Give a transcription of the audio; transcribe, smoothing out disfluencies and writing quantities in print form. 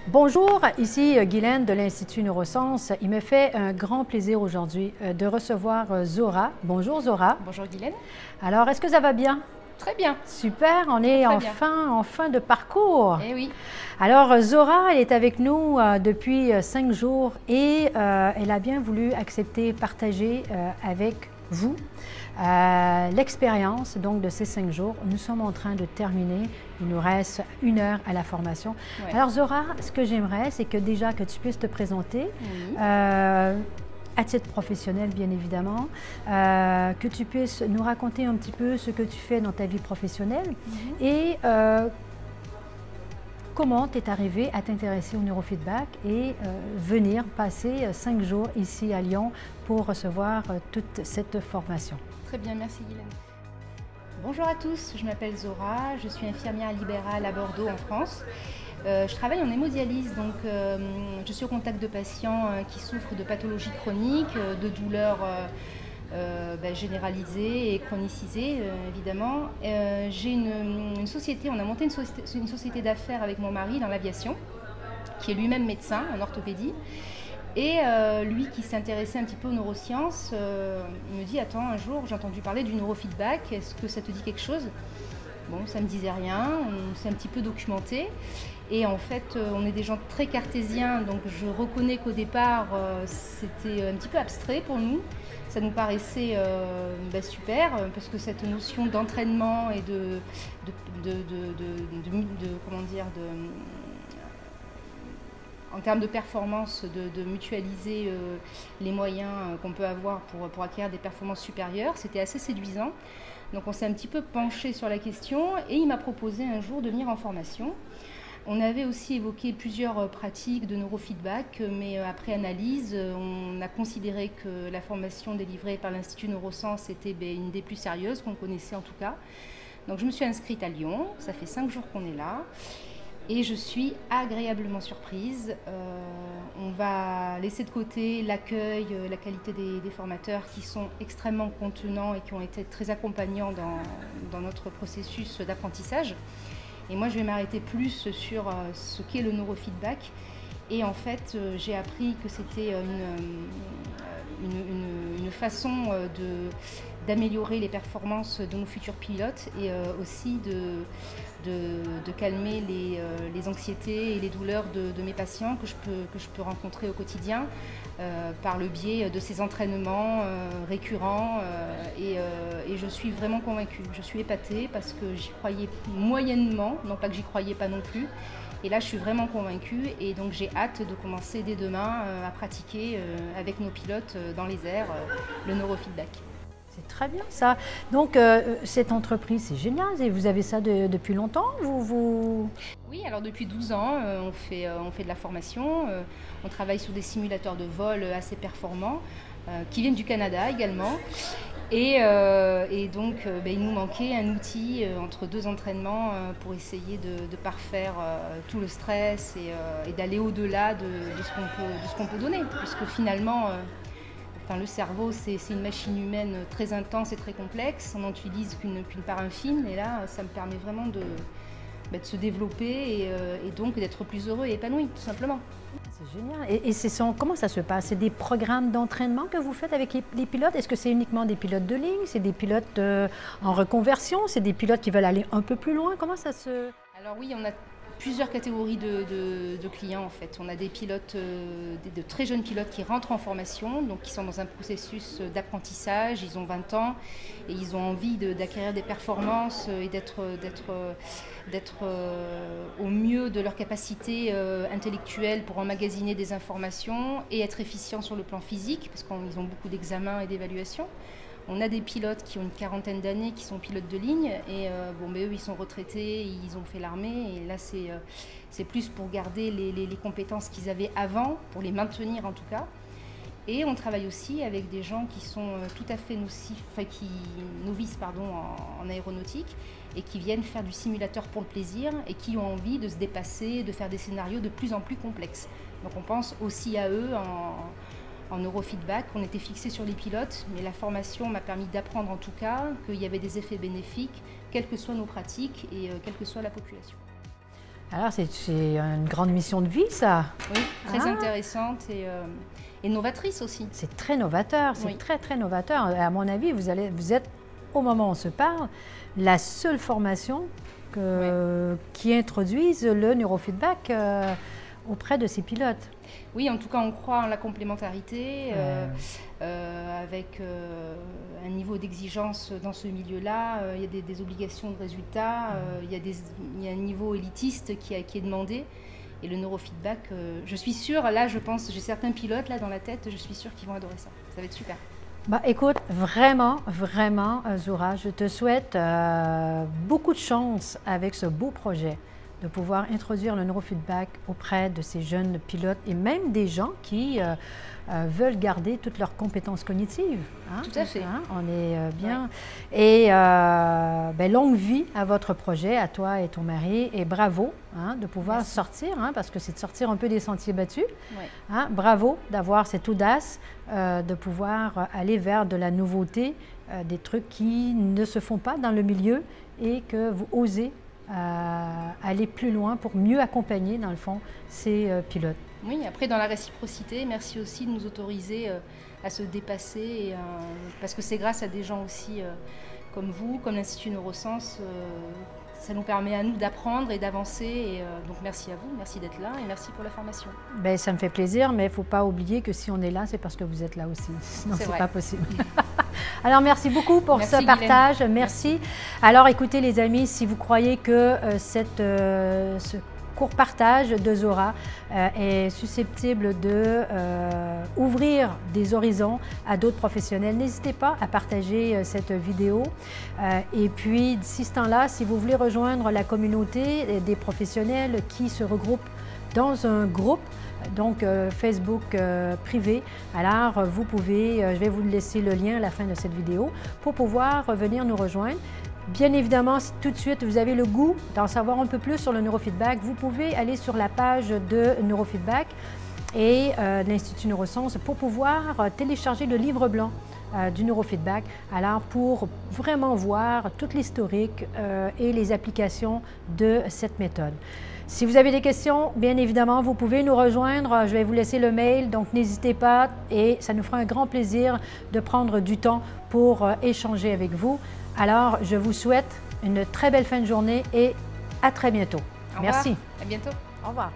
Bonjour, ici Guylaine de l'Institut Neurosciences. Il me fait un grand plaisir aujourd'hui de recevoir Zora. Bonjour Zora. Bonjour Guylaine. Alors, est-ce que ça va bien? Très bien. Super, on est en fin de parcours. Eh oui. Alors, Zora, elle est avec nous depuis 5 jours et elle a bien voulu accepter, partager avec vous l'expérience donc de ces 5 jours. Nous sommes en train de terminer. Il nous reste 1 heure à la formation. Ouais. Alors Zora, ce que j'aimerais, c'est que déjà que tu puisses te présenter. Oui. À titre professionnel, bien évidemment, que tu puisses nous raconter un petit peu ce que tu fais dans ta vie professionnelle et comment tu es arrivé à t'intéresser au neurofeedback et venir passer 5 jours ici à Lyon pour recevoir toute cette formation. Très bien, merci Guylaine. Bonjour à tous, je m'appelle Zora, je suis infirmière libérale à Bordeaux en France. Je travaille en hémodialyse, donc je suis au contact de patients qui souffrent de pathologies chroniques, de douleurs généralisées et chronicisées, évidemment. J'ai une société, on a monté une société d'affaires avec mon mari dans l'aviation, qui est lui-même médecin en orthopédie. Et lui qui s'intéressait un petit peu aux neurosciences, me dit « Attends, un jour j'ai entendu parler du neurofeedback, est-ce que ça te dit quelque chose ?» Bon, ça ne me disait rien, on s'est un petit peu documenté. Et en fait, on est des gens très cartésiens, donc je reconnais qu'au départ, c'était un petit peu abstrait pour nous. Ça nous paraissait super, parce que cette notion d'entraînement et en termes de performance, de mutualiser les moyens qu'on peut avoir pour acquérir des performances supérieures, c'était assez séduisant. Donc on s'est un petit peu penché sur la question et il m'a proposé un jour de venir en formation. On avait aussi évoqué plusieurs pratiques de neurofeedback, mais après analyse, on a considéré que la formation délivrée par l'Institut Neurosciences était une des plus sérieuses qu'on connaissait en tout cas. Donc je me suis inscrite à Lyon, ça fait 5 jours qu'on est là. Et je suis agréablement surprise. On va laisser de côté l'accueil, la qualité des formateurs qui sont extrêmement contenants et qui ont été très accompagnants dans notre processus d'apprentissage. Et moi, je vais m'arrêter plus sur ce qu'est le neurofeedback. Et en fait, j'ai appris que c'était une façon d'améliorer les performances de nos futurs pilotes et aussi de calmer les anxiétés et les douleurs de mes patients que je peux rencontrer au quotidien par le biais de ces entraînements récurrents et je suis vraiment convaincue. Je suis épatée parce que j'y croyais moyennement, non pas que j'y croyais pas non plus. Et là, je suis vraiment convaincue et donc j'ai hâte de commencer dès demain à pratiquer avec nos pilotes dans les airs le neurofeedback. C'est très bien ça. Donc cette entreprise, c'est génial. Et vous avez ça depuis longtemps Oui, alors depuis 12 ans, on fait de la formation. On travaille sur des simulateurs de vol assez performants qui viennent du Canada également. Et donc, il nous manquait un outil entre 2 entraînements pour essayer de parfaire tout le stress et d'aller au-delà de ce qu'on peut donner. Puisque finalement, le cerveau, c'est une machine humaine très intense et très complexe. On n'en utilise qu'une part infime. Et là, ça me permet vraiment de se développer et donc d'être plus heureux et épanoui, tout simplement. C'est génial. Et comment ça se passe? C'est des programmes d'entraînement que vous faites avec les pilotes? Est-ce que c'est uniquement des pilotes de ligne? C'est des pilotes en reconversion? C'est des pilotes qui veulent aller un peu plus loin? Comment ça se... Alors oui, on a plusieurs catégories de clients en fait. On a des pilotes, de très jeunes pilotes qui rentrent en formation, donc qui sont dans un processus d'apprentissage, ils ont 20 ans et ils ont envie d'acquérir des performances et d'être au mieux de leur capacité intellectuelle pour emmagasiner des informations et être efficients sur le plan physique, parce qu'ils ont beaucoup d'examens et d'évaluations. On a des pilotes qui ont une 40aine d'années, qui sont pilotes de ligne, et eux, ils sont retraités, ils ont fait l'armée, et là, c'est plus pour garder les compétences qu'ils avaient avant, pour les maintenir en tout cas. Et on travaille aussi avec des gens qui sont tout à fait novices en aéronautique, et qui viennent faire du simulateur pour le plaisir, et qui ont envie de se dépasser, de faire des scénarios de plus en plus complexes. Donc on pense aussi à eux en neurofeedback. On était fixé sur les pilotes, mais la formation m'a permis d'apprendre en tout cas qu'il y avait des effets bénéfiques, quelles que soient nos pratiques et quelle que soit la population. Alors, c'est une grande mission de vie, ça. Oui, très intéressante et novatrice aussi. C'est très novateur, c'est très, très novateur. À mon avis, vous êtes, au moment où on se parle, la seule formation qui introduise le neurofeedback auprès de ces pilotes. Oui, en tout cas, on croit en la complémentarité avec un niveau d'exigence dans ce milieu-là. Il y a des obligations de résultats, il y a un niveau élitiste qui est demandé. Et le neurofeedback, je suis sûre, là, je pense, j'ai certains pilotes là dans la tête, je suis sûre qu'ils vont adorer ça. Ça va être super. Bah, écoute, vraiment, vraiment, Zoura, je te souhaite beaucoup de chance avec ce beau projet, de pouvoir introduire le neurofeedback auprès de ces jeunes pilotes et même des gens qui veulent garder toutes leurs compétences cognitives. Hein? Tout à fait. Hein? On est bien. Et longue vie à votre projet, à toi et ton mari, et bravo de pouvoir sortir, parce que c'est de sortir un peu des sentiers battus. Ouais. Bravo d'avoir cette audace de pouvoir aller vers de la nouveauté, des trucs qui ne se font pas dans le milieu et que vous osez aller plus loin pour mieux accompagner, dans le fond, ces pilotes. Oui, après, dans la réciprocité, merci aussi de nous autoriser à se dépasser, parce que c'est grâce à des gens aussi comme vous, comme l'Institut Neurosciences, ça nous permet à nous d'apprendre et d'avancer. Donc merci à vous, merci d'être là et merci pour la formation. Ben, ça me fait plaisir, mais il ne faut pas oublier que si on est là, c'est parce que vous êtes là aussi. Sinon, c'est pas possible. Alors, merci beaucoup pour ce partage. Merci. Alors, écoutez les amis, si vous croyez que ce court partage de Zoura est susceptible de ouvrir des horizons à d'autres professionnels, n'hésitez pas à partager cette vidéo. Et puis, d'ici ce temps-là, si vous voulez rejoindre la communauté des professionnels qui se regroupent dans un groupe, donc Facebook privé, alors vous pouvez, je vais vous laisser le lien à la fin de cette vidéo pour pouvoir venir nous rejoindre. Bien évidemment, si tout de suite vous avez le goût d'en savoir un peu plus sur le neurofeedback, vous pouvez aller sur la page de neurofeedback et de l'Institut Neurosciences pour pouvoir télécharger le livre blanc du neurofeedback, alors pour vraiment voir toute l'historique et les applications de cette méthode. Si vous avez des questions, bien évidemment, vous pouvez nous rejoindre. Je vais vous laisser le mail, donc n'hésitez pas et ça nous fera un grand plaisir de prendre du temps pour échanger avec vous. Alors, je vous souhaite une très belle fin de journée et à très bientôt. Au revoir. Merci. À bientôt. Au revoir.